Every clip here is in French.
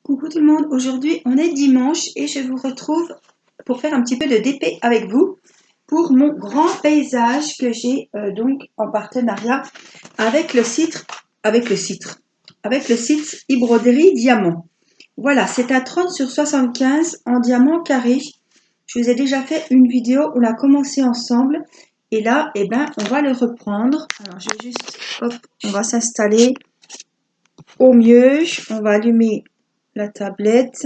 Coucou tout le monde, aujourd'hui on est dimanche et je vous retrouve pour faire un petit peu de DP avec vous pour mon grand paysage que j'ai donc en partenariat avec le site e-broderie Diamant. Voilà, c'est un 30 sur 75 en diamant carré. Je vous ai déjà fait une vidéo où on a commencé ensemble et là, on va le reprendre. Alors je vais juste, hop, on va s'installer au mieux, on va allumer la tablette.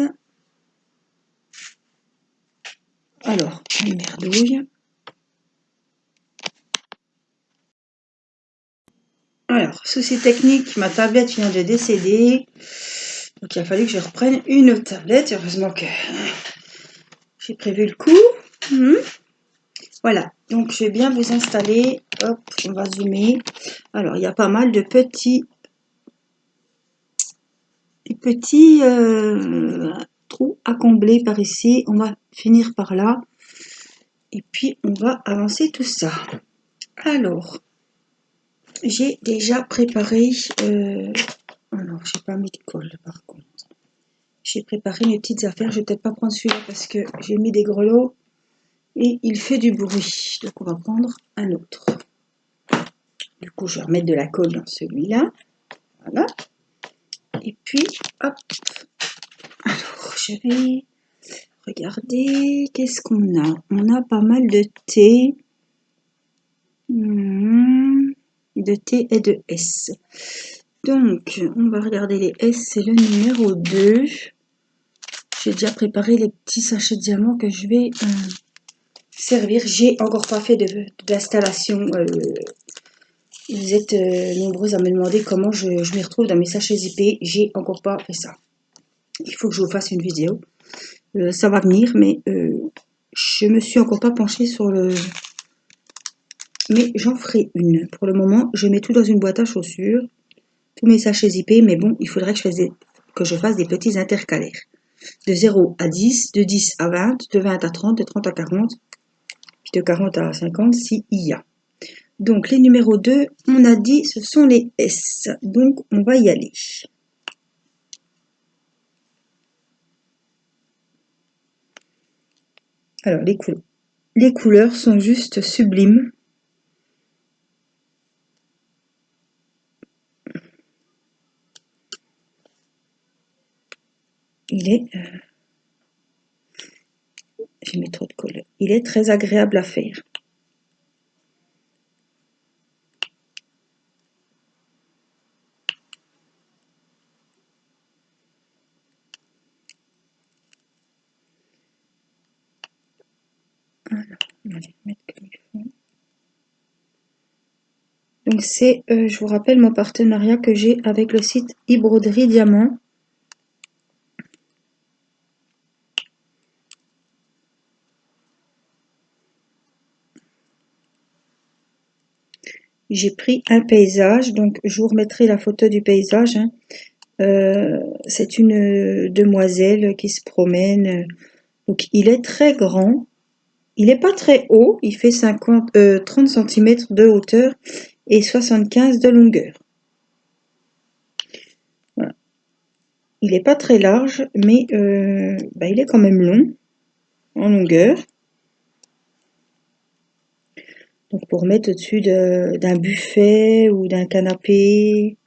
Alors, une merdouille. Alors, souci technique, ma tablette vient de décéder. Donc, il a fallu que je reprenne une autre tablette. Heureusement que j'ai prévu le coup. Voilà, donc je vais bien vous installer. Hop, on va zoomer. Alors, il y a pas mal de petits trous à combler par ici. On va finir par là. Et puis, on va avancer tout ça. Alors, j'ai déjà préparé... alors, j'ai pas mis de colle par contre. J'ai préparé mes petites affaires. Je vais peut-être pas prendre celui-là parce que j'ai mis des grelots et il fait du bruit. Donc, on va prendre un autre. Du coup, je vais remettre de la colle dans celui-là. Voilà. Et puis, hop. Alors, je vais regarder. Qu'est-ce qu'on a? On a pas mal de thé. De T et de S. Donc, on va regarder les S. C'est le numéro 2. J'ai déjà préparé les petits sachets de diamants que je vais servir. J'ai encore pas fait d'installation. Vous êtes nombreux à me demander comment je m'y retrouve dans mes sachets zippés. J'ai encore pas fait ça. Il faut que je vous fasse une vidéo. Ça va venir, mais je me suis encore pas penchée sur le... Mais j'en ferai une. Pour le moment, je mets tout dans une boîte à chaussures. Tous mes sachets zippés, mais bon, il faudrait que je fasse des petits intercalaires. De 0 à 10, de 10 à 20, de 20 à 30, de 30 à 40, puis de 40 à 50 s'il y a. Donc les numéros 2, on a dit, ce sont les S. Donc on va y aller. Alors les couleurs sont juste sublimes. J'ai mis trop de colle. Il est très agréable à faire. Alors, on va les mettre comme il faut. Donc c'est, je vous rappelle, mon partenariat que j'ai avec le site e-broderie Diamant. J'ai pris un paysage, donc je vous remettrai la photo du paysage. C'est une demoiselle qui se promène. Donc il est très grand. Il n'est pas très haut, il fait 30 cm de hauteur et 75 de longueur. Voilà. Il n'est pas très large, mais il est quand même long en longueur. Donc pour mettre au-dessus d'un buffet ou d'un canapé,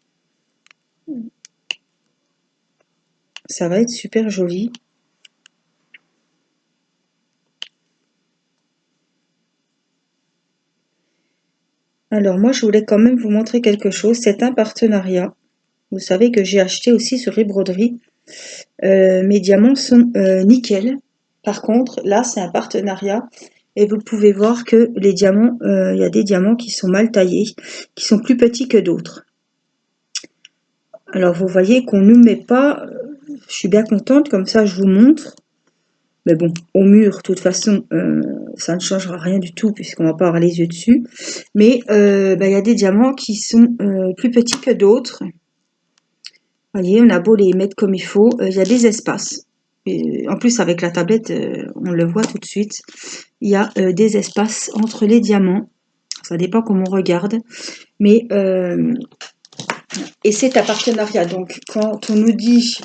ça va être super joli. Alors moi je voulais quand même vous montrer quelque chose, c'est un partenariat. Vous savez que j'ai acheté aussi sur eBroderie. Mes diamants sont nickel. Par contre là c'est un partenariat et vous pouvez voir que les diamants, il y a des diamants qui sont mal taillés, qui sont plus petits que d'autres. Alors vous voyez qu'on ne met pas, je suis bien contente, comme ça je vous montre. Mais bon, au mur, de toute façon, ça ne changera rien du tout puisqu'on va pas avoir les yeux dessus. Mais il y a des diamants qui sont plus petits que d'autres. Vous voyez, on a beau les mettre comme il faut, il y a des espaces. Et en plus, avec la tablette, on le voit tout de suite. Il y a des espaces entre les diamants. Ça dépend comment on regarde. Mais, et c'est un partenariat. Donc, quand on nous dit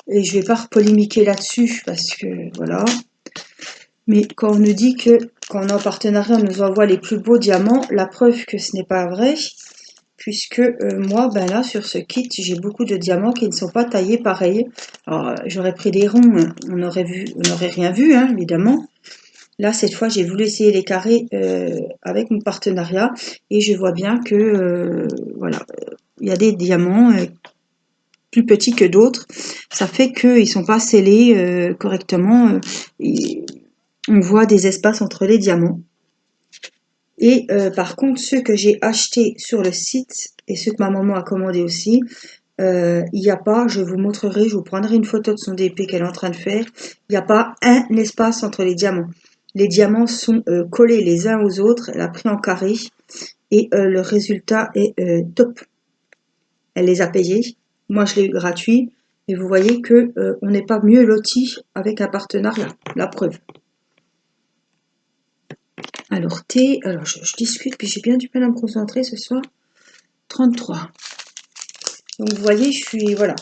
Et je vais pas polémiquer là-dessus parce que voilà. Mais quand on nous dit que quand on est en partenariat, on nous envoie les plus beaux diamants, la preuve que ce n'est pas vrai, puisque moi, ben là, sur ce kit, j'ai beaucoup de diamants qui ne sont pas taillés pareil. Alors, j'aurais pris des ronds, on n'aurait rien vu, hein, évidemment. Là, cette fois, j'ai voulu essayer les carrés avec mon partenariat et je vois bien que, voilà, il y a des diamants plus petits que d'autres. Ça fait qu'ils ne sont pas scellés correctement. On voit des espaces entre les diamants. Et par contre, ceux que j'ai achetés sur le site et ceux que ma maman a commandé aussi, il n'y a pas, je vous montrerai, je vous prendrai une photo de son DP qu'elle est en train de faire, il n'y a pas un espace entre les diamants. Les diamants sont collés les uns aux autres, elle a pris en carré et le résultat est top. Elle les a payés, moi je l'ai eu gratuit et vous voyez que on n'est pas mieux loti avec un partenariat, la preuve. Alors T, alors je discute puis j'ai bien du mal à me concentrer ce soir. 33. Donc vous voyez, je suis, voilà.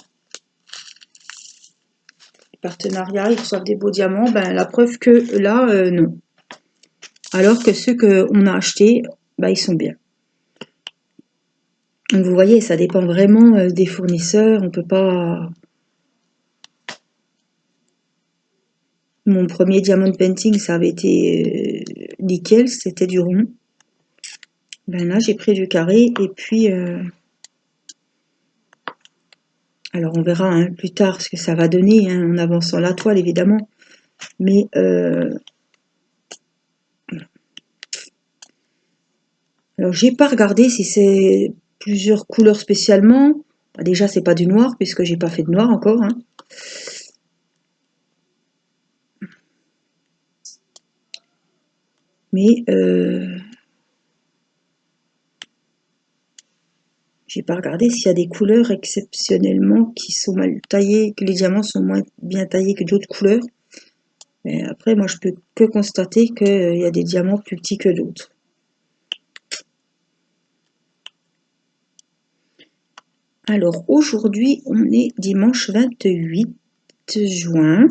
Partenariat, ils reçoivent des beaux diamants, ben la preuve que là, non. Alors que ceux qu'on a achetés, ben, ils sont bien. Donc vous voyez, ça dépend vraiment des fournisseurs, on peut pas... Mon premier diamond painting, ça avait été nickel, c'était du rond. Ben là, j'ai pris du carré et puis... alors on verra hein, plus tard ce que ça va donner hein, en avançant la toile évidemment. Mais alors j'ai pas regardé si c'est plusieurs couleurs spécialement. Bah, déjà c'est pas du noir puisque j'ai pas fait de noir encore. Hein. Mais j'ai pas regardé s'il y a des couleurs exceptionnellement qui sont mal taillées, que les diamants sont moins bien taillés que d'autres couleurs. Mais après moi je peux que constater qu'il y a des diamants plus petits que d'autres. Alors aujourd'hui on est dimanche 28 juin.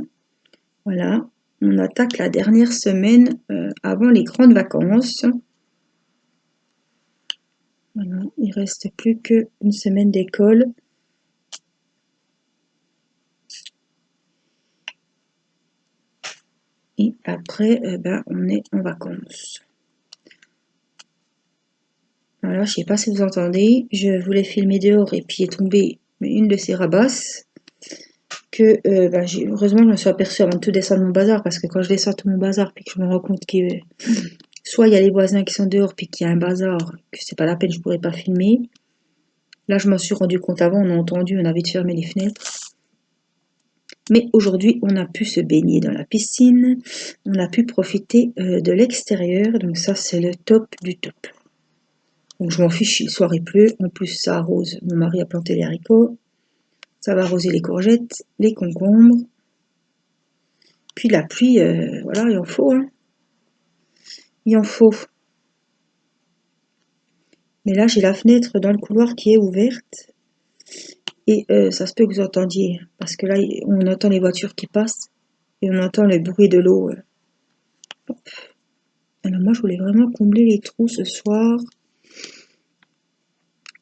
Voilà, on attaque la dernière semaine avant les grandes vacances. Voilà, il reste plus qu'une semaine d'école. Et après, ben, on est en vacances. Voilà, je sais pas si vous entendez, je voulais filmer dehors et puis est tombée une de ces rabasses que ben, heureusement je me suis aperçue avant de tout descendre mon bazar parce que quand je descends tout mon bazar puis que je me rends compte que soit il y a les voisins qui sont dehors puis qu'il y a un bazar que c'est pas la peine, je pourrais pas filmer. Là je m'en suis rendu compte avant, on a entendu, on a vite fermé les fenêtres. Mais aujourd'hui, on a pu se baigner dans la piscine, on a pu profiter de l'extérieur, donc ça c'est le top du top. Donc je m'en fiche, le soir il pleut, en plus ça arrose, mon mari a planté les haricots, ça va arroser les courgettes, les concombres, puis la pluie, voilà, il en faut, hein. Il en faut. Mais là j'ai la fenêtre dans le couloir qui est ouverte, et ça se peut que vous entendiez, parce que là on entend les voitures qui passent, et on entend le bruit de l'eau. Alors moi je voulais vraiment combler les trous ce soir.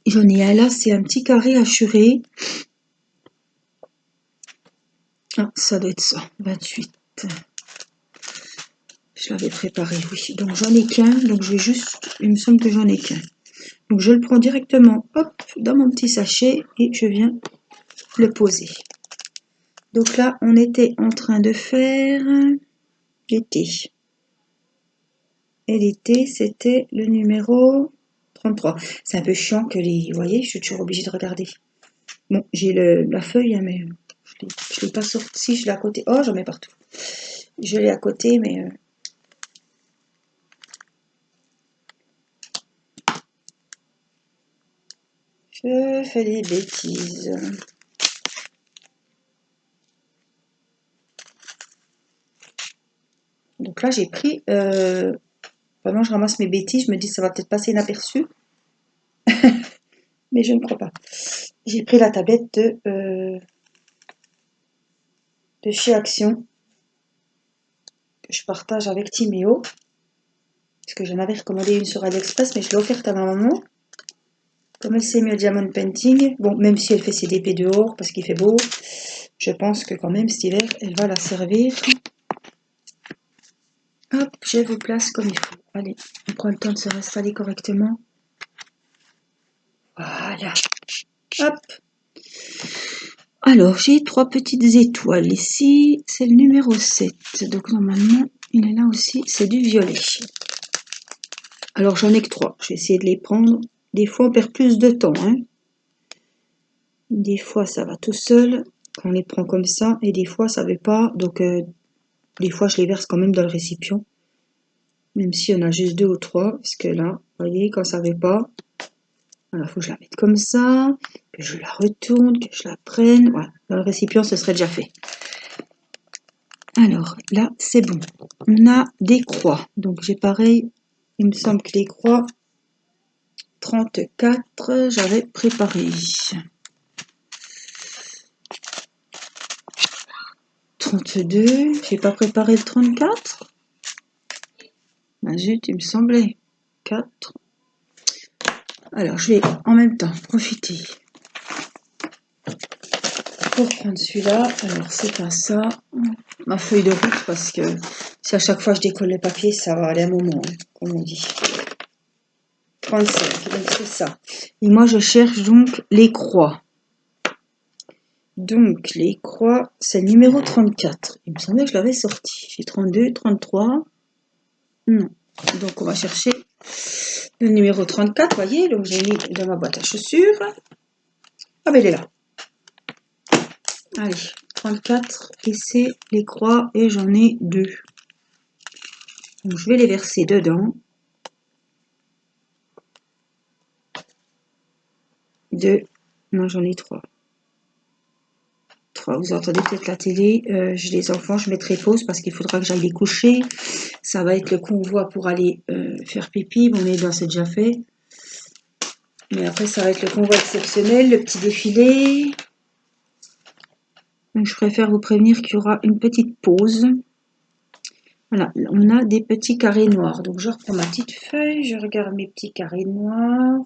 J'en ai un là, c'est un petit carré hachuré. Ah, ça doit être ça, 28. Je l'avais préparé, oui. Donc j'en ai qu'un, donc je vais juste, il me semble que j'en ai qu'un. Donc je le prends directement, hop, dans mon petit sachet et je viens le poser. Donc là, on était en train de faire l'été. Et l'été, c'était le numéro 33. C'est un peu chiant que les... Vous voyez, je suis toujours obligée de regarder. Bon, j'ai la feuille, hein, mais je l'ai pas sortie, je l'ai à côté. Oh, j'en mets partout. Je l'ai à côté, mais... je fais des bêtises. Donc là, j'ai pris... vraiment, je ramasse mes bêtises. Je me dis, ça va peut-être passer inaperçu. Mais je ne crois pas. J'ai pris la tablette de... de chez Action que je partage avec Timéo. Parce que j'en avais recommandé une sur AliExpress, mais je l'ai offerte à ma maman. Comme elle sait mieux Diamond Painting, bon, même si elle fait ses DP dehors parce qu'il fait beau, je pense que quand même cet hiver, elle va la servir. Hop, je vous place comme il faut. Allez, on prend le temps de se réinstaller correctement. Voilà. Hop. Alors, j'ai 3 petites étoiles ici. C'est le numéro 7. Donc, normalement, il est là aussi. C'est du violet. Alors, j'en ai que 3. Je vais essayer de les prendre. Des fois, on perd plus de temps. Hein. Des fois, ça va tout seul. Quand on les prend comme ça. Et des fois, ça ne veut pas. Donc, des fois, je les verse quand même dans le récipient. Même s'il y en a juste 2 ou 3. Parce que là, vous voyez, quand ça ne veut pas. Voilà, il faut que je la mette comme ça, que je la retourne, que je la prenne. Voilà, dans le récipient, ce serait déjà fait. Alors, là, c'est bon. On a des croix. Donc, j'ai pareil, il me semble que les croix, 34, j'avais préparé. 32, j'ai pas préparé le 34. Ah zut, il me semblait. 4. Alors, je vais en même temps profiter pour prendre celui-là. Alors, c'est pas ça. Ma feuille de route, parce que si à chaque fois je décolle les papiers, ça va aller un moment, hein, comme on dit. 35, donc c'est ça. Et moi, je cherche donc les croix. Donc, les croix, c'est le numéro 34. Il me semblait que je l'avais sorti. J'ai 32, 33. Non. Donc, on va chercher le numéro 34, vous voyez, donc j'ai mis dans ma boîte à chaussures. Ah ben, il est là. Allez, 34, et c'est les croix, et j'en ai 2. Donc, je vais les verser dedans. 2. Non, j'en ai 3. 3. Vous entendez peut-être la télé. J'ai les enfants, je mettrai pause parce qu'il faudra que j'aille les coucher. Ça va être le convoi pour aller faire pipi. Bon, mais ben, c'est déjà fait. Mais après, ça va être le convoi exceptionnel, le petit défilé. Donc, je préfère vous prévenir qu'il y aura une petite pause. Voilà, on a des petits carrés noirs. Donc, je reprends ma petite feuille, je regarde mes petits carrés noirs.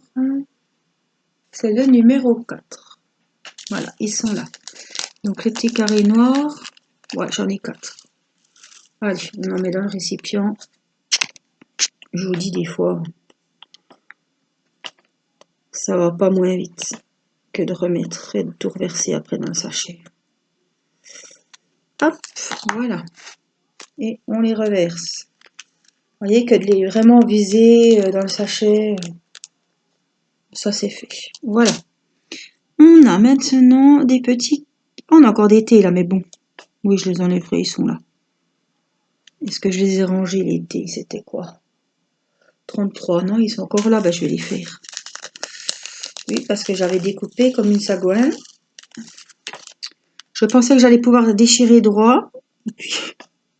C'est le numéro 4. Voilà, ils sont là. Donc, les petits carrés noirs, ouais, j'en ai 4. Allez, on en met dans le récipient. Je vous dis des fois, ça va pas moins vite que de remettre et de tout reverser après dans le sachet. Hop, voilà. Et on les reverse. Vous voyez que de les vraiment viser dans le sachet, ça c'est fait. Voilà. On a maintenant des petits... On a encore des thés là, mais bon. Oui, je les enlèverai, ils sont là. Est-ce que je les ai rangés les thés? C'était quoi? 33, non, ils sont encore là, ben, je vais les faire. Oui, parce que j'avais découpé comme une sagouin. Je pensais que j'allais pouvoir déchirer droit. Et puis,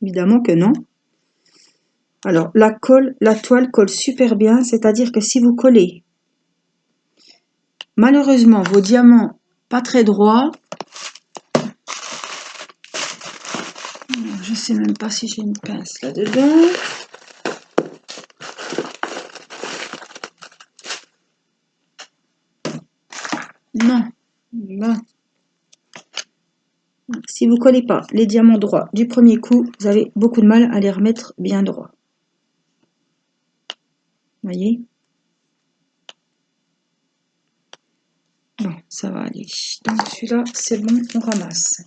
évidemment que non. Alors, la toile colle super bien. C'est-à-dire que si vous collez, malheureusement, vos diamants pas très droits. Je ne sais même pas si j'ai une pince là-dedans. Non. Bon. Si vous ne collez pas les diamants droits du premier coup, vous avez beaucoup de mal à les remettre bien droits. Voyez? Bon, ça va aller. Donc celui-là, c'est bon, on ramasse.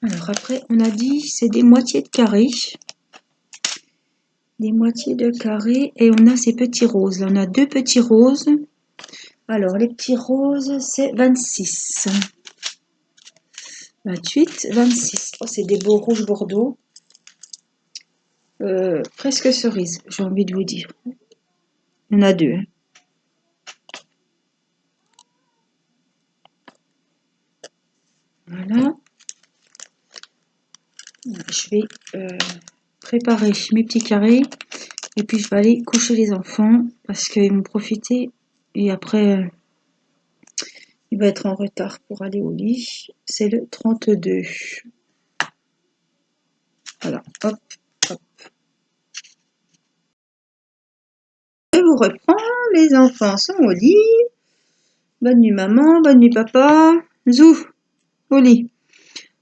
Alors après, on a dit, c'est des moitiés de carré. Des moitiés de carré. Et on a ces petits roses. Là, on a 2 petits roses. Alors, les petits roses, c'est 26. 28, 26. Oh, c'est des beaux rouges bordeaux. Presque cerise, j'ai envie de vous dire. Il y en a 2. Hein. Voilà. Je vais préparer mes petits carrés. Et puis, je vais aller coucher les enfants. Parce qu'ils vont profiter. Et après, il va être en retard pour aller au lit. C'est le 32. Voilà, hop, hop. Je vous reprends, les enfants sont au lit. Bonne nuit maman, bonne nuit papa. Zou, au lit.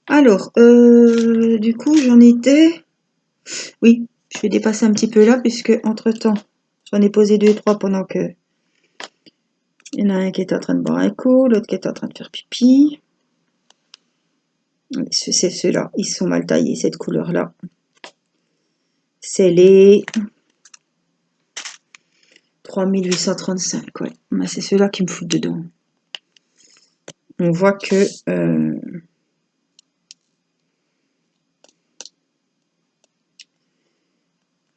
Alors, du coup, j'en étais... Oui, je vais dépasser un petit peu là, puisque entre-temps, j'en ai posé 2 et 3 pendant que... Il y en a un qui était en train de boire un coup, l'autre qui était en train de faire pipi. C'est ceux-là, ils sont mal taillés, cette couleur-là. C'est les 3835, ouais. C'est ceux-là qui me foutent dedans. On voit que...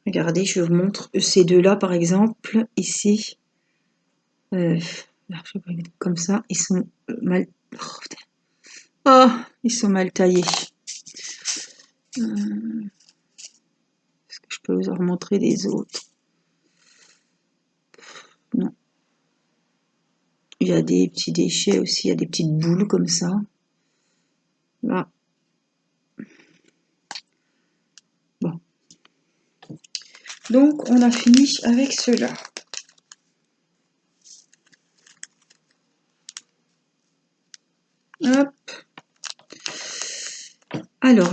Regardez, je vous montre ces deux-là, par exemple, ici. Là, je vais mettre comme ça, ils sont mal... Oh, ils sont mal taillés. Est-ce que je peux vous en remontrer des autres? Non. Il y a des petits déchets aussi, il y a des petites boules comme ça. Là. Bon. Donc, on a fini avec ceux-là. Hop. Alors,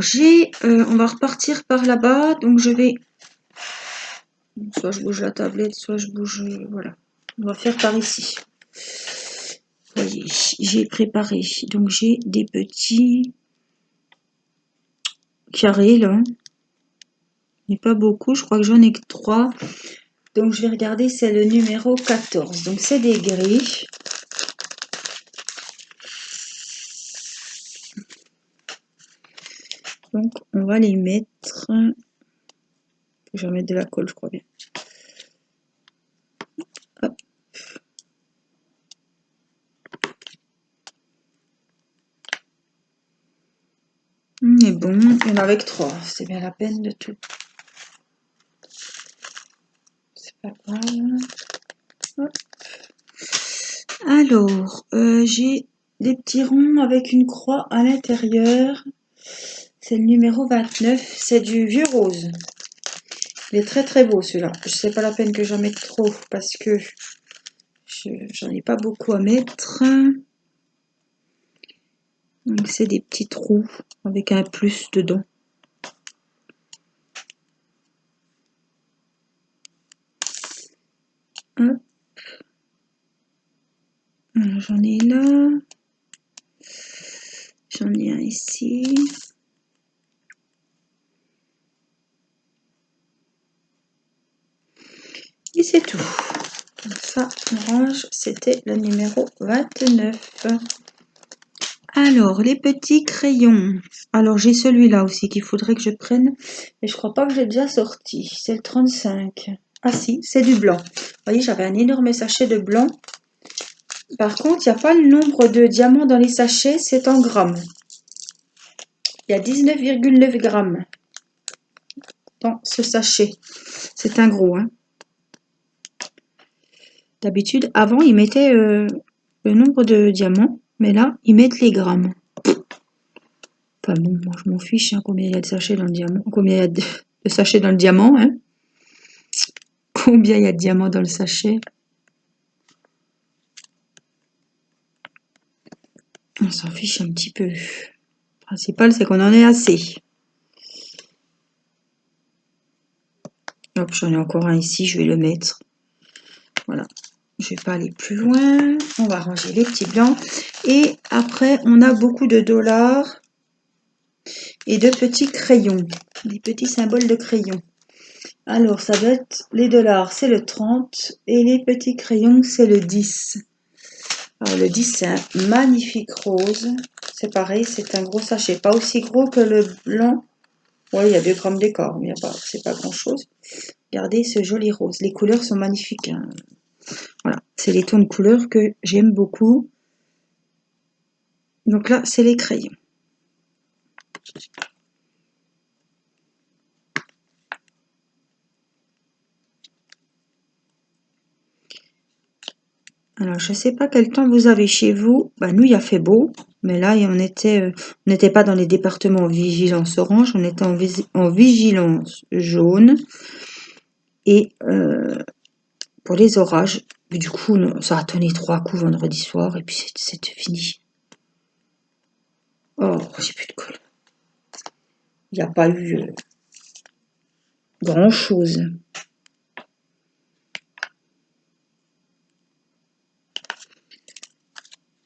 on va repartir par là-bas. Donc, je vais... Soit je bouge la tablette, soit je bouge... Voilà. On va faire par ici. Vous voyez, j'ai préparé. Donc, j'ai des petits carrés, là. Mais pas beaucoup. Je crois que j'en ai que 3. Donc, je vais regarder. C'est le numéro 14. Donc, c'est des gris. Donc, on va les mettre... Je vais mettre de la colle, je crois bien. Hop. Mais bon, il y en avait que 3. C'est bien la peine de tout. C'est pas grave. Hop. Alors, j'ai des petits ronds avec une croix à l'intérieur. C'est le numéro 29. C'est du vieux rose. Il est très très beau celui-là. Je sais pas la peine que j'en mette trop parce que j'en ai pas beaucoup à mettre. Donc c'est des petits trous avec un plus dedans. Hop. J'en ai là. J'en ai un ici. Et c'est tout. Ça, on range. C'était le numéro 29. Alors, les petits crayons. Alors, j'ai celui-là aussi qu'il faudrait que je prenne. Mais je crois pas que j'ai déjà sorti. C'est le 35. Ah si, c'est du blanc. Vous voyez, j'avais un énorme sachet de blanc. Par contre, il n'y a pas le nombre de diamants dans les sachets. C'est en grammes. Il y a 19,9 grammes dans ce sachet. C'est un gros, hein. D'habitude, avant, ils mettaient le nombre de diamants. Mais là, ils mettent les grammes. Enfin bon, moi je m'en fiche, hein, combien il y a de sachets dans le diamant. Combien il y a de sachets dans le diamant, hein. Combien il y a de diamants dans le sachet. On s'en fiche un petit peu. Le principal, c'est qu'on en ait assez. Hop, j'en ai encore un ici, je vais le mettre. Voilà. Je vais pas aller plus loin. On va ranger les petits blancs. Et après, on a beaucoup de dollars et de petits crayons. Des petits symboles de crayons. Alors, ça doit être les dollars, c'est le 30. Et les petits crayons, c'est le 10. Alors, le 10, c'est un magnifique rose. C'est pareil, c'est un gros sachet. Pas aussi gros que le blanc. Ouais, il y a 2 grammes d'écart, mais c'est pas grand-chose. Regardez ce joli rose. Les couleurs sont magnifiques, hein. Voilà, c'est les tons de couleurs que j'aime beaucoup. Donc là, c'est les crayons. Alors, je ne sais pas quel temps vous avez chez vous. Bah, nous, il a fait beau. Mais là, on n'était pas dans les départements vigilance orange, on était en vigilance jaune. Et pour les orages, du coup, ça a tenu 3 coups vendredi soir et puis c'était fini. Oh, j'ai plus de colle. Il n'y a pas eu grand-chose.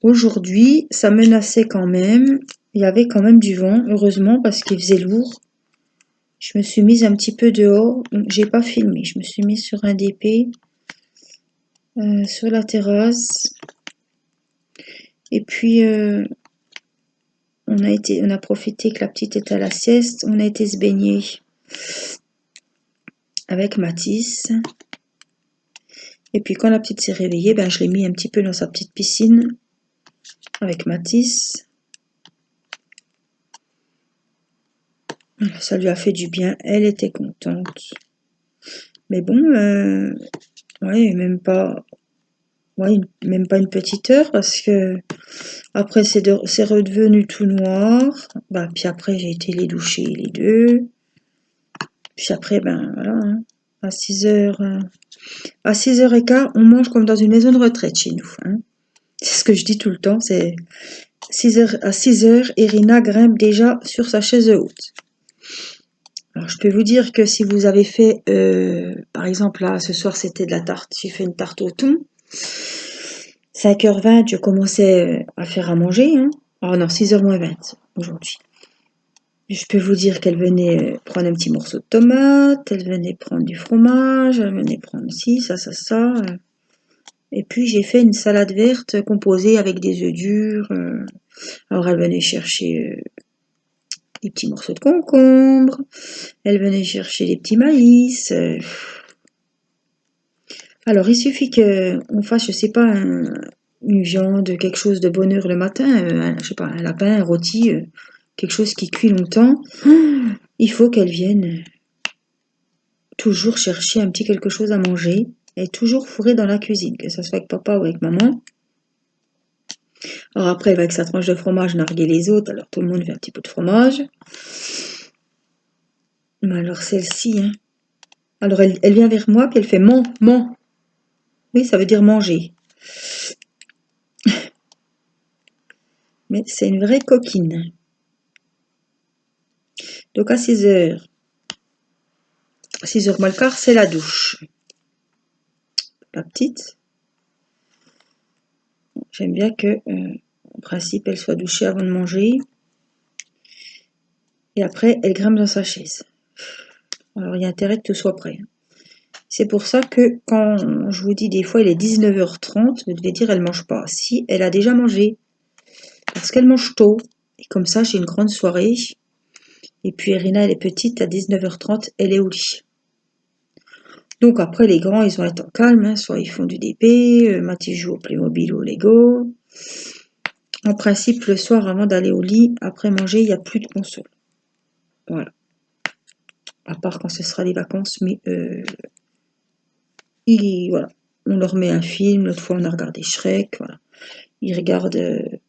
Aujourd'hui, ça menaçait quand même. Il y avait quand même du vent, heureusement, parce qu'il faisait lourd. Je me suis mise un petit peu dehors. J'ai pas filmé. Je me suis mise sur un DP, sur la terrasse. Et puis, on a profité que la petite était à la sieste. On a été se baigner avec Mathis. Et puis, quand la petite s'est réveillée, ben, je l'ai mis un petit peu dans sa petite piscine avec Mathis. Ça lui a fait du bien. Elle était contente. Mais bon, ouais, même pas une petite heure parce que après c'est redevenu tout noir. Bah, puis après j'ai été les doucher les deux. Puis après, ben voilà, hein, à 6h, à 6h15, on mange comme dans une maison de retraite chez nous. Hein. C'est ce que je dis tout le temps, c'est 6h, à 6h, Irina grimpe déjà sur sa chaise haute. Alors je peux vous dire que si vous avez fait, par exemple là, ce soir c'était de la tarte, j'ai fait une tarte au thon. 5h20, je commençais à faire à manger. Hein. Oh non, 6h moins 20 aujourd'hui. Je peux vous dire qu'elle venait prendre un petit morceau de tomate, elle venait prendre du fromage, elle venait prendre ci, ça. Et puis j'ai fait une salade verte composée avec des œufs durs. Alors elle venait chercher des petits morceaux de concombre, elle venait chercher des petits maïs. Alors il suffit qu'on fasse, je sais pas, une viande, quelque chose de bonne heure le matin, je sais pas, un lapin, un rôti, quelque chose qui cuit longtemps. Il faut qu'elle vienne toujours chercher un petit quelque chose à manger et toujours fourrer dans la cuisine, que ce soit avec papa ou avec maman. Alors après, avec sa tranche de fromage, narguer les autres, alors tout le monde veut un petit peu de fromage. Mais alors celle-ci, hein. Alors elle vient vers moi, puis elle fait man. Oui, ça veut dire manger. Mais c'est une vraie coquine. Donc à 6h, 6h moins le quart, c'est la douche. La petite. J'aime bien que, en principe, elle soit douchée avant de manger. Et après, elle grimpe dans sa chaise. Alors, il y a intérêt que tout soit prêt. C'est pour ça que quand je vous dis des fois il est 19h30, vous devez dire elle mange pas. Si, elle a déjà mangé. Parce qu'elle mange tôt. Et comme ça, j'ai une grande soirée. Et puis Irina, elle est petite, à 19h30, elle est au lit. Donc après, les grands, ils vont être en calme. Hein. Soit ils font du DP, Mathis joue au Playmobil ou au Lego. En principe, le soir, avant d'aller au lit, après manger, il n'y a plus de console. Voilà. À part quand ce sera les vacances, mais voilà. On leur met un film, l'autre fois on a regardé Shrek, voilà. Ils regardent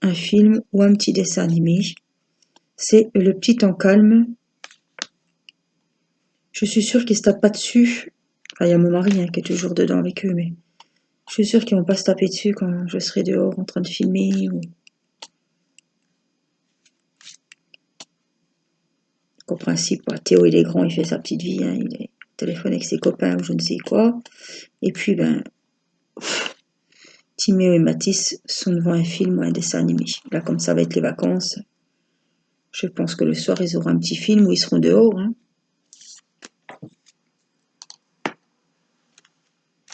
un film ou un petit dessin animé. C'est le petit temps calme. Je suis sûre qu'ils se tapent pas dessus. Enfin, il y a mon mari hein, qui est toujours dedans avec eux, mais je suis sûre qu'ils vont pas se taper dessus quand je serai dehors en train de filmer. Ou... Au principe, Théo il est grand, il fait sa petite vie, hein, il est au téléphone avec ses copains ou je ne sais quoi. Et puis Timéo et Mathis sont devant un film ou un dessin animé. Là, comme ça va être les vacances, je pense que le soir, ils auront un petit film où ils seront dehors. Hein.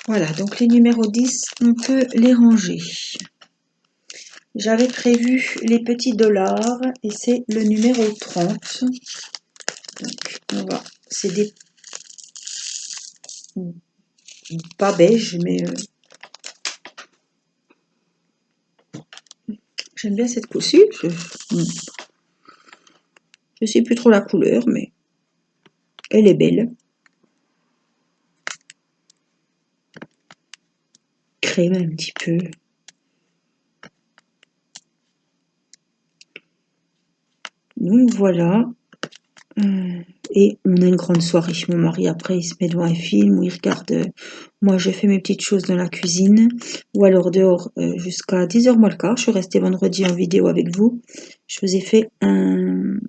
Voilà, donc les numéros 10, on peut les ranger. J'avais prévu les petits dollars et c'est le numéro 30. Donc, c'est des pas beige, mais j'aime bien cette couleur. Je sais plus trop la couleur, mais elle est belle. Crème un petit peu. Donc voilà. Et on a une grande soirée chez mon mari. Après, il se met devant un film ou il regarde. Moi, je fais mes petites choses dans la cuisine. Ou alors dehors jusqu'à 10h moins le quart. Je suis restée vendredi en vidéo avec vous. Je vous ai fait une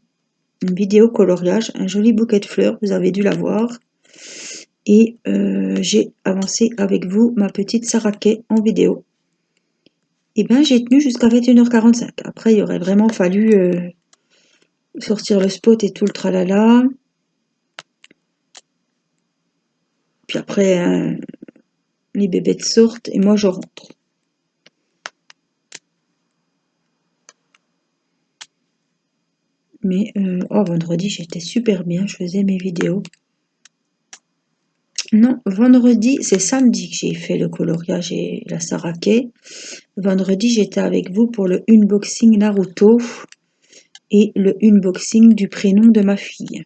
vidéo coloriage, un joli bouquet de fleurs. Vous avez dû la voir. Et j'ai avancé avec vous ma petite Saraké en vidéo. Et bien, j'ai tenu jusqu'à 21h45. Après, il aurait vraiment fallu sortir le spot et tout le tralala. Puis après, les bébêtes sortent et moi je rentre. Mais vendredi, j'étais super bien, je faisais mes vidéos. Non, vendredi, c'est samedi que j'ai fait le coloriage et la Saraké. Vendredi, j'étais avec vous pour le unboxing Naruto et le unboxing du prénom de ma fille.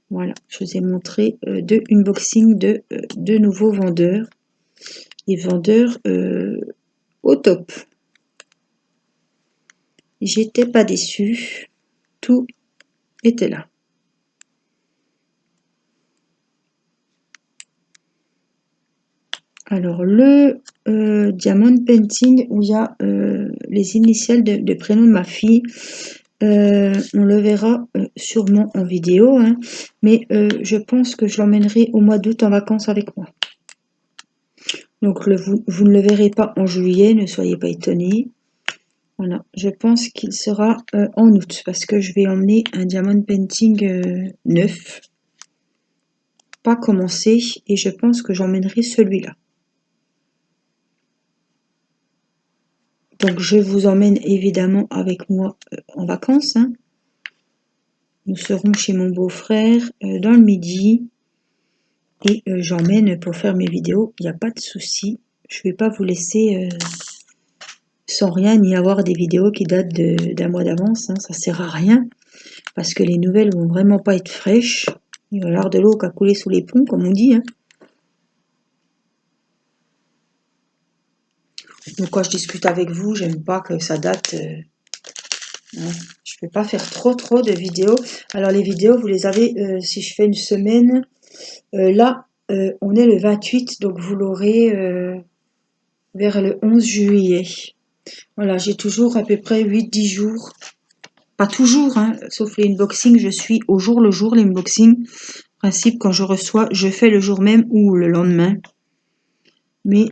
Voilà, je vous ai montré deux unboxings de deux nouveaux vendeurs. Les vendeurs au top. J'étais pas déçue, tout était là. Alors le diamond painting où il y a les initiales de prénom de ma fille, on le verra sûrement en vidéo, hein, mais je pense que je l'emmènerai au mois d'août en vacances avec moi. Donc vous ne le verrez pas en juillet, ne soyez pas étonnés. Voilà, je pense qu'il sera en août parce que je vais emmener un diamond painting neuf, pas commencé, et je pense que j'emmènerai celui-là. Donc je vous emmène évidemment avec moi en vacances. Hein. Nous serons chez mon beau-frère dans le midi. Et j'emmène pour faire mes vidéos. Il n'y a pas de souci. Je ne vais pas vous laisser sans rien ni avoir des vidéos qui datent d'un mois d'avance. Hein. Ça ne sert à rien. Parce que les nouvelles vont vraiment pas être fraîches. Il va y avoir de l'eau qui a coulé sous les ponts, comme on dit. Hein. Donc quand je discute avec vous, j'aime pas que ça date. Hein. Je peux pas faire trop de vidéos. Alors les vidéos, vous les avez si je fais une semaine. Là, on est le 28, donc vous l'aurez vers le 11 juillet. Voilà, j'ai toujours à peu près 8-10 jours. Pas toujours, hein, sauf les unboxings, je suis au jour le jour, les unboxings. Principe, quand je reçois, je fais le jour même ou le lendemain. Mais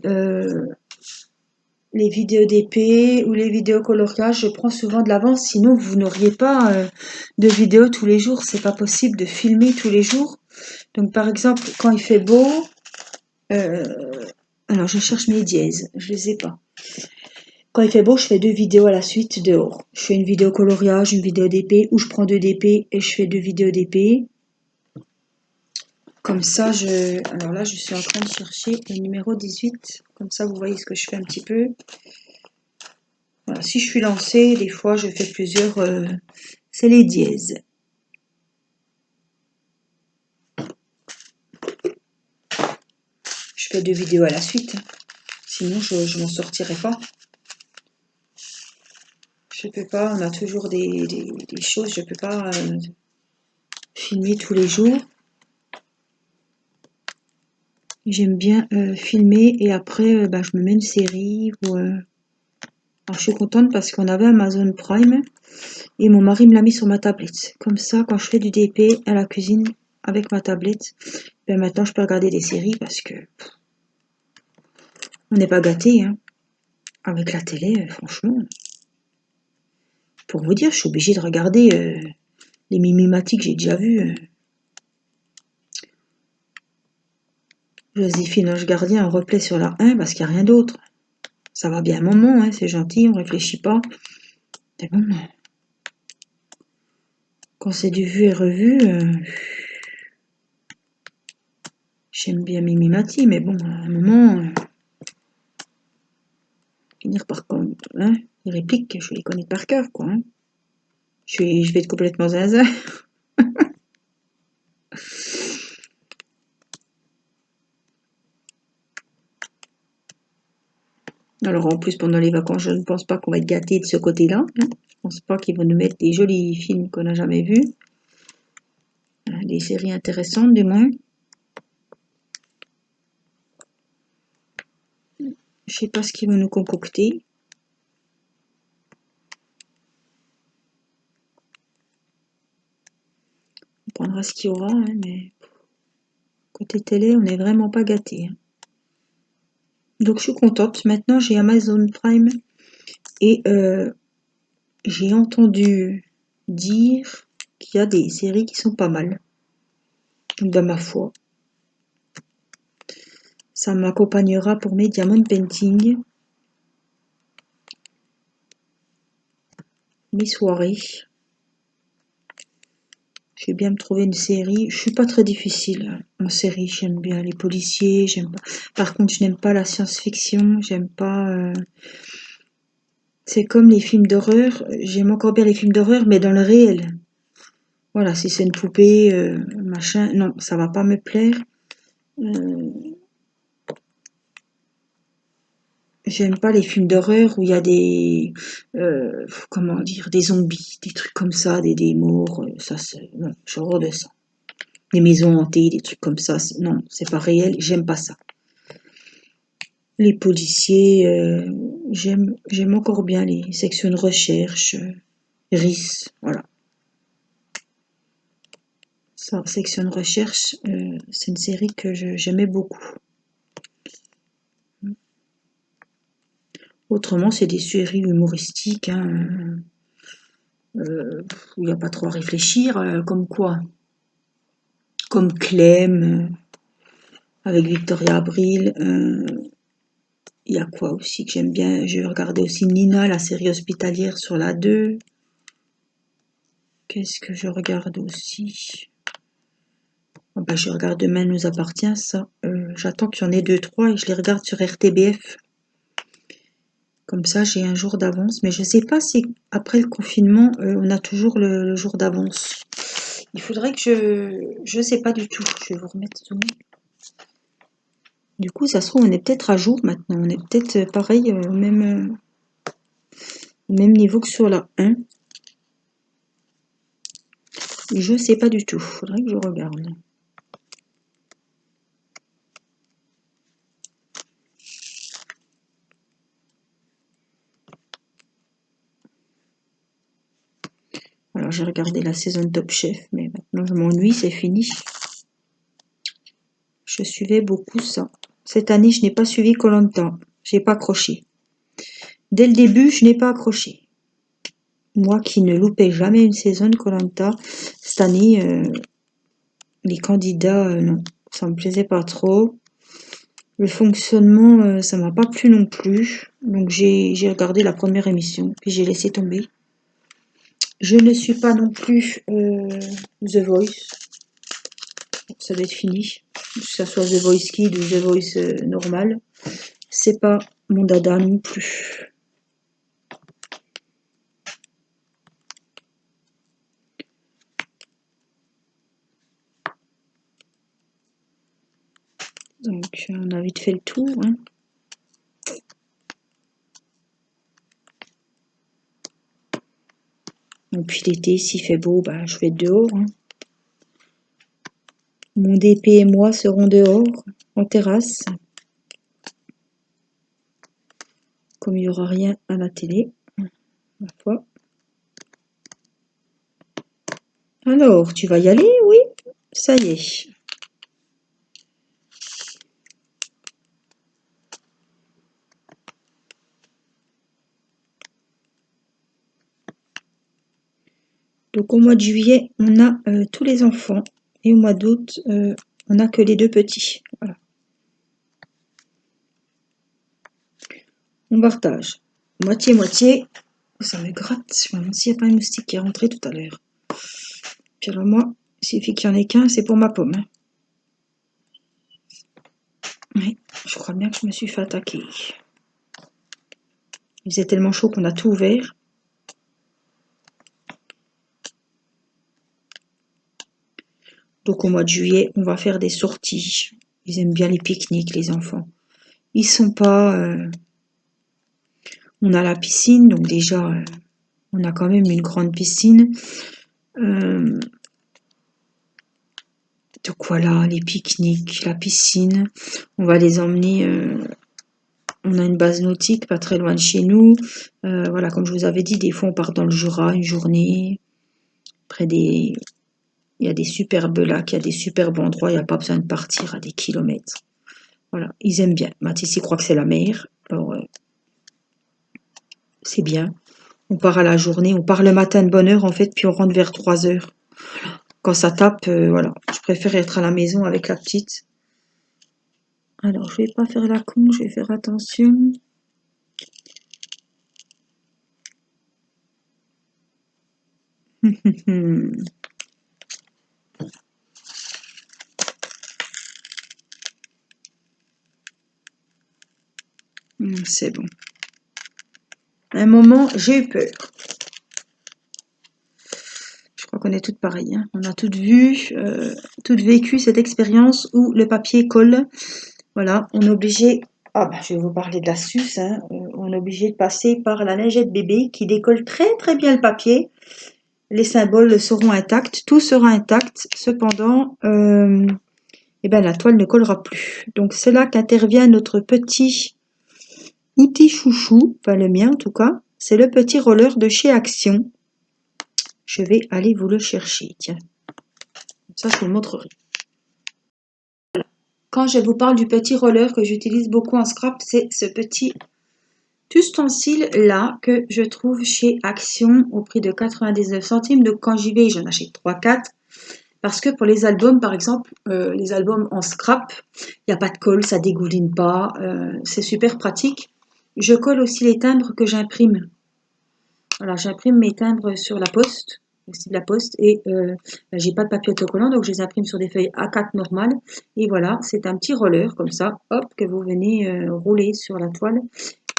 les vidéos d'épée ou les vidéos coloriage, je prends souvent de l'avance, sinon vous n'auriez pas de vidéos tous les jours. C'est pas possible de filmer tous les jours. Donc par exemple, quand il fait beau, alors je cherche mes dièses, je les ai pas. Quand il fait beau, je fais deux vidéos à la suite dehors. Je fais une vidéo coloriage, une vidéo d'épée, ou je prends deux d'épée et je fais deux vidéos d'épée. Comme ça, alors là, je suis en train de chercher le numéro 18. Comme ça, vous voyez ce que je fais un petit peu. Voilà, si je suis lancée, des fois, je fais plusieurs... c'est les dièses. Je fais deux vidéos à la suite. Sinon, je m'en sortirai pas. Je peux pas, on a toujours des choses, je peux pas filmer tous les jours. J'aime bien filmer et après je me mets une série ou alors je suis contente parce qu'on avait Amazon Prime et mon mari me l'a mis sur ma tablette. Comme ça, quand je fais du DP à la cuisine avec ma tablette, maintenant je peux regarder des séries parce que on n'est pas gâtés, hein. Avec la télé, franchement. Pour vous dire, je suis obligée de regarder les mimimatiques que j'ai déjà vues. Joséphine Ange Gardien en replay sur la 1 parce qu'il n'y a rien d'autre. Ça va bien un moment, hein, c'est gentil, on réfléchit pas. C'est bon. Quand c'est du vu et revu, j'aime bien Mimimati, mais bon, à un moment, finir par hein, les répliques, je les connais par cœur, quoi. Hein. Je vais être complètement zinzin. Alors en plus, pendant les vacances, je ne pense pas qu'on va être gâtés de ce côté-là. Hein. pense pas qu'ils vont nous mettre des jolis films qu'on n'a jamais vus. Des séries intéressantes, du moins. Je sais pas ce qu'ils vont nous concocter. On prendra ce qu'il y aura, hein, mais côté télé, on n'est vraiment pas gâtés. Hein. Donc je suis contente. Maintenant, j'ai Amazon Prime et j'ai entendu dire qu'il y a des séries qui sont pas mal. Dans ma foi. Ça m'accompagnera pour mes diamond painting, mes soirées. Je vais bien me trouver une série. Je suis pas très difficile en série. J'aime bien les policiers. J'aime pas. Par contre, je n'aime pas la science-fiction. J'aime pas. C'est comme les films d'horreur. J'aime encore bien les films d'horreur, mais dans le réel. Voilà, si c'est une poupée, machin, non, ça va pas me plaire. J'aime pas les films d'horreur où il y a des, comment dire, des zombies, des trucs comme ça, des morts, ça c'est, non, j'ai horreur de ça. Des maisons hantées, des trucs comme ça, non, c'est pas réel, j'aime pas ça. Les policiers, j'aime encore bien les sections de recherche, RIS, voilà. Ça, section de recherche, c'est une série que j'aimais beaucoup. Autrement, c'est des séries humoristiques, hein, où il n'y a pas trop à réfléchir, comme quoi? Comme Clem, avec Victoria Abril. Il y a quoi aussi que j'aime bien? J'ai regardé aussi Nina, la série hospitalière sur la 2. Qu'est-ce que je regarde aussi? Oh bah, je regarde Demain nous appartient, ça. J'attends qu'il y en ait 2, 3 et je les regarde sur RTBF. Comme ça, j'ai un jour d'avance. Mais je ne sais pas si après le confinement, on a toujours le jour d'avance. Il faudrait que je sais pas du tout. Je vais vous remettre zoom. Du coup, ça se trouve, on est peut-être à jour maintenant. On est peut-être pareil au même niveau que sur la 1. Je sais pas du tout. Faudrait que je regarde. Alors, j'ai regardé la saison de Top Chef, mais maintenant je m'ennuie, c'est fini. Je suivais beaucoup ça. Cette année, je n'ai pas suivi koh Lanta. J'ai pas accroché. Dès le début, je n'ai pas accroché. Moi qui ne loupais jamais une saison de koh Lanta, cette année, les candidats, non, ça me plaisait pas trop. Le fonctionnement, ça m'a pas plu non plus. Donc j'ai regardé la première émission, puis j'ai laissé tomber. Je ne suis pas non plus The Voice. Ça doit être fini. Que ça soit The Voice Kid ou The Voice normal. C'est pas mon dada non plus. Donc on a vite fait le tour. Hein. Et puis l'été, s'il fait beau, bah, je vais être dehors. Hein. Mon DP et moi serons dehors, en terrasse. Comme il n'y aura rien à la télé. Ma foi. Alors, tu vas y aller? Oui, ça y est. Donc au mois de juillet, on a tous les enfants. Et au mois d'août, on n'a que les 2 petits. Voilà. On partage. Moitié-moitié. Ça me gratte. Je me demande s'il n'y a pas un moustique qui est rentré tout à l'heure. Puis alors moi, s'il suffit qu'il n'y en ait qu'un, c'est pour ma pomme. Hein. Oui, je crois bien que je me suis fait attaquer. Il faisait tellement chaud qu'on a tout ouvert. Donc au mois de juillet, on va faire des sorties. Ils aiment bien les pique-niques, les enfants. Ils sont pas... on a la piscine, donc déjà, On a quand même une grande piscine. Donc voilà, les pique-niques, la piscine. On va les emmener. On a une base nautique pas très loin de chez nous. Voilà, comme je vous avais dit, des fois on part dans le Jura une journée. Près des. Il y a des superbes lacs, il y a des superbes endroits, il n'y a pas besoin de partir à des kilomètres. Voilà, ils aiment bien. Mathis, il croit que c'est la mer. Alors, c'est bien. On part à la journée, on part le matin de bonne heure en fait, puis on rentre vers 3 heures. Quand ça tape, voilà. Je préfère être à la maison avec la petite. Alors, je vais pas faire la con, je vais faire attention. C'est bon. À un moment, j'ai eu peur. Je crois qu'on est toutes pareilles. Hein. On a toutes vu, toutes vécu cette expérience où le papier colle. Voilà, on est obligé. Ah bah, je vais vous parler de l'astuce. Hein. On est obligé de passer par la lingette bébé qui décolle très très bien le papier. Les symboles seront intacts, tout sera intact. Cependant, eh ben, la toile ne collera plus. Donc c'est là qu'intervient notre petit outil chouchou, enfin le mien en tout cas. C'est le petit roller de chez Action. Je vais aller vous le chercher. Tiens, ça je vous le montrerai. Quand je vous parle du petit roller que j'utilise beaucoup en scrap, c'est ce petit ustensile là que je trouve chez Action au prix de 99 centimes. Donc quand j'y vais, j'en achète 3-4. Parce que pour les albums, par exemple, les albums en scrap, il n'y a pas de colle, ça dégouline pas, c'est super pratique. Je colle aussi les timbres que j'imprime. Voilà, j'imprime mes timbres sur la poste, aussi de la poste, et j'ai pas de papier autocollant, donc je les imprime sur des feuilles A4 normales. Et voilà, c'est un petit roller comme ça, hop, que vous venez rouler sur la toile,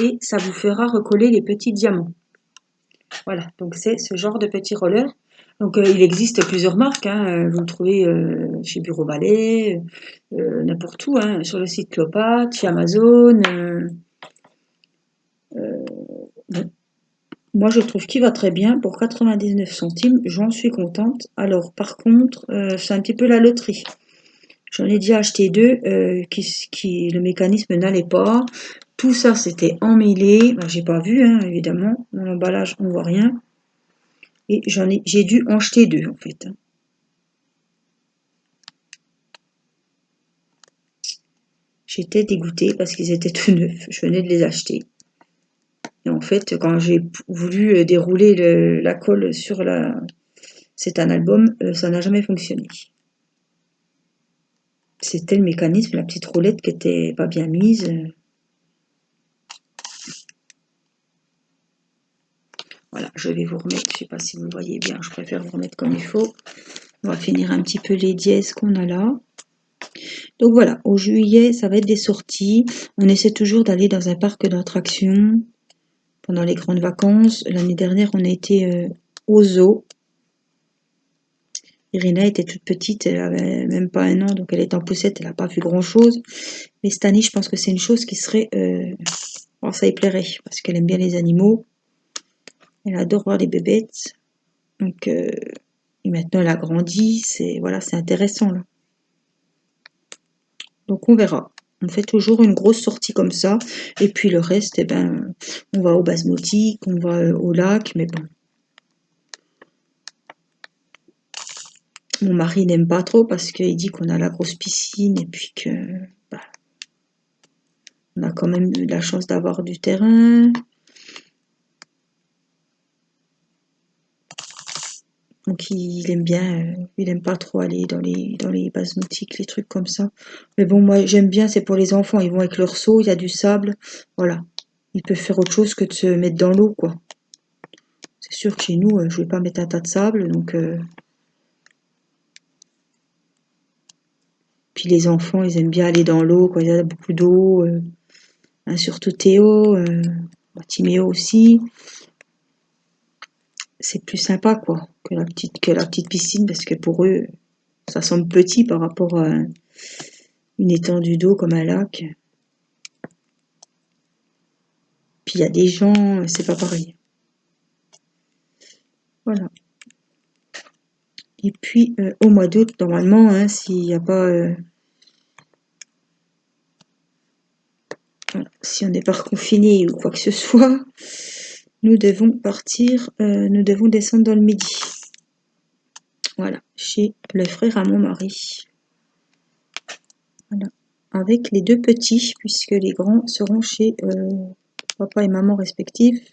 et ça vous fera recoller les petits diamants. Voilà, donc c'est ce genre de petit roller. Donc il existe plusieurs marques, hein, vous le trouvez chez Bureau Ballet, n'importe où, hein, sur le site Clopat, chez Amazon. Bon. Moi je trouve qu'il va très bien pour 99 centimes, j'en suis contente. Alors par contre, c'est un petit peu la loterie. J'en ai déjà acheté deux qui le mécanisme n'allait pas. Tout ça c'était emmêlé. Ben, j'ai pas vu, hein, évidemment. Dans l'emballage on voit rien. Et j'ai dû en jeter deux en fait. J'étais dégoûtée parce qu'ils étaient tout neufs. Je venais de les acheter. Et en fait, quand j'ai voulu dérouler la colle sur la... C'est un album, ça n'a jamais fonctionné. C'était le mécanisme, la petite roulette qui était pas bien mise. Voilà, je vais vous remettre, je sais pas si vous voyez bien, je préfère vous remettre comme il faut. On va finir un petit peu les dièses qu'on a là. Donc voilà, au juillet, ça va être des sorties. On essaie toujours d'aller dans un parc d'attractions pendant les grandes vacances. L'année dernière, on a été au zoo. Irina était toute petite, elle avait même pas 1 an, donc elle est en poussette, elle n'a pas vu grand-chose. Mais cette année, je pense que c'est une chose qui serait... bon, ça lui plairait, parce qu'elle aime bien les animaux. Elle adore voir les bébêtes. Donc, et maintenant, elle a grandi, c'est voilà, c'est intéressant, là. Donc, on verra. On fait toujours une grosse sortie comme ça. Et puis, le reste, eh ben, on va au base nautique, on va au lac, mais bon. Mon mari n'aime pas trop parce qu'il dit qu'on a la grosse piscine et puis que bah, on a quand même eu la chance d'avoir du terrain. Donc il aime bien, il aime pas trop aller dans les bases nautiques, les trucs comme ça. Mais bon, moi j'aime bien, c'est pour les enfants. Ils vont avec leur seau, il y a du sable. Voilà. Ils peuvent faire autre chose que de se mettre dans l'eau, quoi. C'est sûr que chez nous, je vais pas mettre un tas de sable, donc puis les enfants, ils aiment bien aller dans l'eau quand il y a beaucoup d'eau. Hein, surtout Théo, Timéo aussi. C'est plus sympa, quoi, que la petite piscine, parce que pour eux, ça semble petit par rapport à une étendue d'eau comme un lac. Puis il y a des gens, c'est pas pareil. Voilà. Et puis, au mois d'août, normalement, hein, s'il n'y a pas... voilà, si on n'est pas reconfiné ou quoi que ce soit, nous devons partir, nous devons descendre dans le Midi. Voilà, chez le frère à mon mari. Voilà, avec les deux petits, puisque les grands seront chez papa et maman respectifs.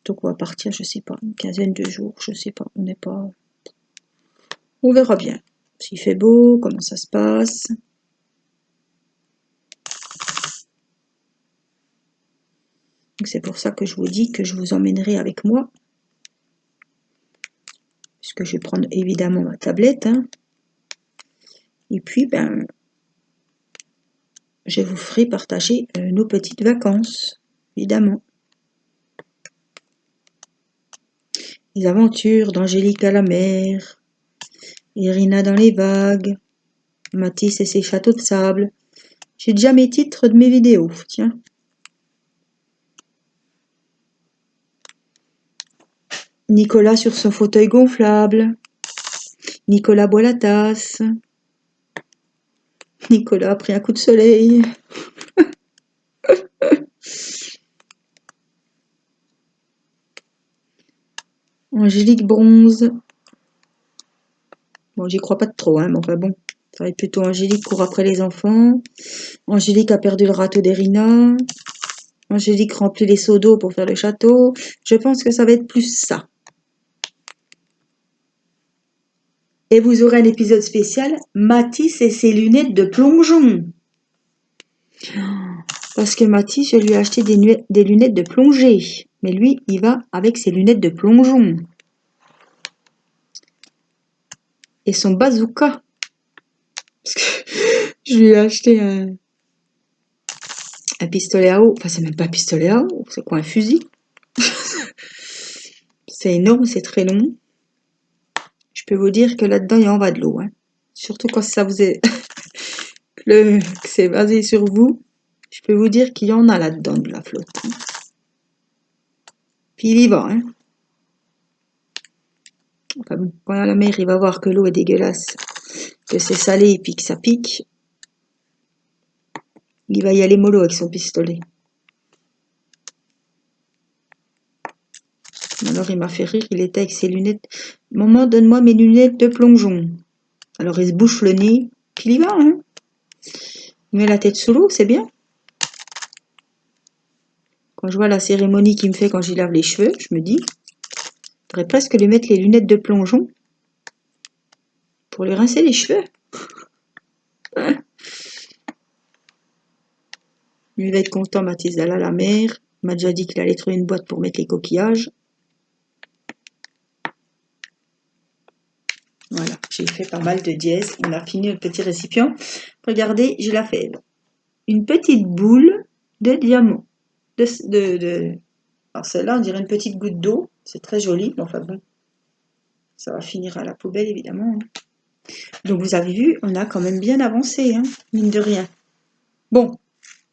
Donc on va partir, je sais pas, une quinzaine de jours, je sais pas, on n'est pas... On verra bien. S'il fait beau, comment ça se passe. C'est pour ça que je vous dis que je vous emmènerai avec moi. Puisque je vais prendre évidemment ma tablette. Hein. Et puis, ben, je vous ferai partager nos petites vacances, évidemment. Les aventures d'Angélique à la mer, Irina dans les vagues, Matisse et ses châteaux de sable. J'ai déjà mes titres de mes vidéos, tiens. Nicolas sur son fauteuil gonflable. Nicolas boit la tasse. Nicolas a pris un coup de soleil. Angélique bronze. Bon, j'y crois pas trop, hein, mais enfin bon. Ça va être plutôt Angélique court après les enfants. Angélique a perdu le râteau d'Erina. Angélique remplit les seaux d'eau pour faire le château. Je pense que ça va être plus ça. Et vous aurez un épisode spécial, Matisse et ses lunettes de plongeon. Parce que Matisse, je lui ai acheté des lunettes de plongée. Mais lui, il va avec ses lunettes de plongeon. Et son bazooka. Parce que je lui ai acheté un pistolet à eau. Enfin, c'est même pas un pistolet à eau. C'est quoi, un fusil? C'est énorme, c'est très long. Je peux vous dire que là-dedans, il y en va de l'eau. Hein. Surtout quand ça vous est... que c'est basé sur vous. Je peux vous dire qu'il y en a là-dedans de la flotte. Hein. Puis il y va. Hein. Enfin bon, quand à la mer, il va voir que l'eau est dégueulasse, que c'est salé et puis que ça pique. Il va y aller mollo avec son pistolet. Alors il m'a fait rire, il était avec ses lunettes. Maman, donne-moi mes lunettes de plongeon. Alors il se bouche le nez, puis il y va. Hein. Il met la tête sous l'eau, c'est bien. Quand je vois la cérémonie qu'il me fait quand j'y lave les cheveux, je me dis, je pourrais presque lui mettre les lunettes de plongeon pour lui rincer les cheveux. Hein. Il va être content, Mathilde, d'aller à la mer. Il m'a déjà dit qu'il allait trouver une boîte pour mettre les coquillages. Voilà, j'ai fait pas mal de dièse. On a fini le petit récipient. Regardez, je la fais. Une petite boule de diamant. Alors celle-là, on dirait une petite goutte d'eau. C'est très joli. Mais enfin bon, ça va finir à la poubelle, évidemment. Donc vous avez vu, on a quand même bien avancé, hein, mine de rien. Bon,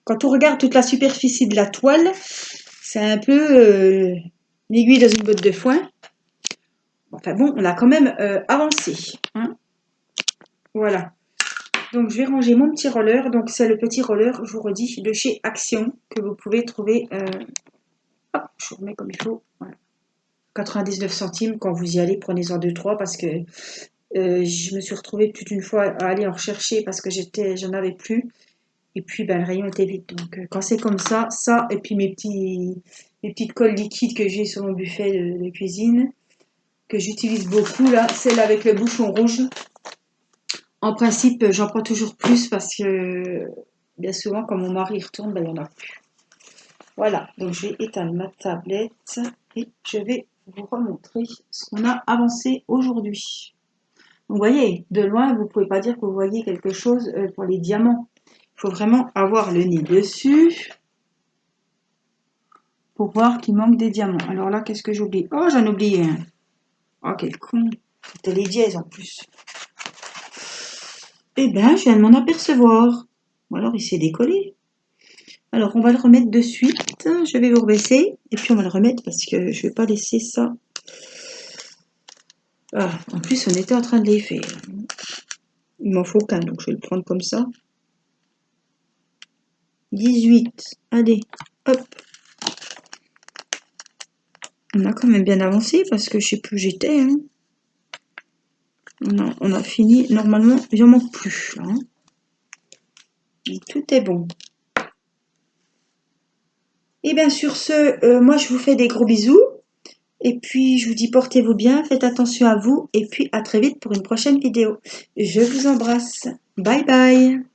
quand on regarde toute la superficie de la toile, c'est un peu une aiguille dans une botte de foin. Enfin bon, on a quand même avancé. Hein. Voilà. Donc je vais ranger mon petit roller. Donc c'est le petit roller, je vous redis, de chez Action, que vous pouvez trouver. Hop, je vous remets comme il faut. Voilà. 99 centimes quand vous y allez, prenez-en 2-3 parce que je me suis retrouvée toute une fois à aller en rechercher parce que j'en avais plus. Et puis ben, le rayon était vide. Donc quand c'est comme ça, et puis mes petites colles liquides que j'ai sur mon buffet de cuisine, que j'utilise beaucoup là, celle avec le bouchon rouge. En principe, j'en prends toujours plus parce que bien souvent, quand mon mari retourne, ben, il n'y en a plus. Voilà, donc je vais éteindre ma tablette et je vais vous remontrer ce qu'on a avancé aujourd'hui. Vous voyez, de loin, vous ne pouvez pas dire que vous voyez quelque chose pour les diamants. Il faut vraiment avoir le nez dessus pour voir qu'il manque des diamants. Alors là, qu'est-ce que j'oublie? Oh, j'en ai oublié un. Oh, quel con. C'était les dièses en plus. Eh ben, je viens de m'en apercevoir. Ou alors il s'est décollé. Alors, on va le remettre de suite. Je vais vous rebaisser. Et puis, on va le remettre parce que je vais pas laisser ça. Ah, en plus, on était en train de les faire. Il m'en faut qu'un, donc je vais le prendre comme ça. 18. Allez, hop. On a quand même bien avancé parce que je sais plus où j'étais. Hein. On a fini. Normalement, il en manque plus. Hein. Tout est bon. Et bien sur ce, moi je vous fais des gros bisous. Et puis je vous dis portez-vous bien, faites attention à vous. Et puis à très vite pour une prochaine vidéo. Je vous embrasse. Bye bye.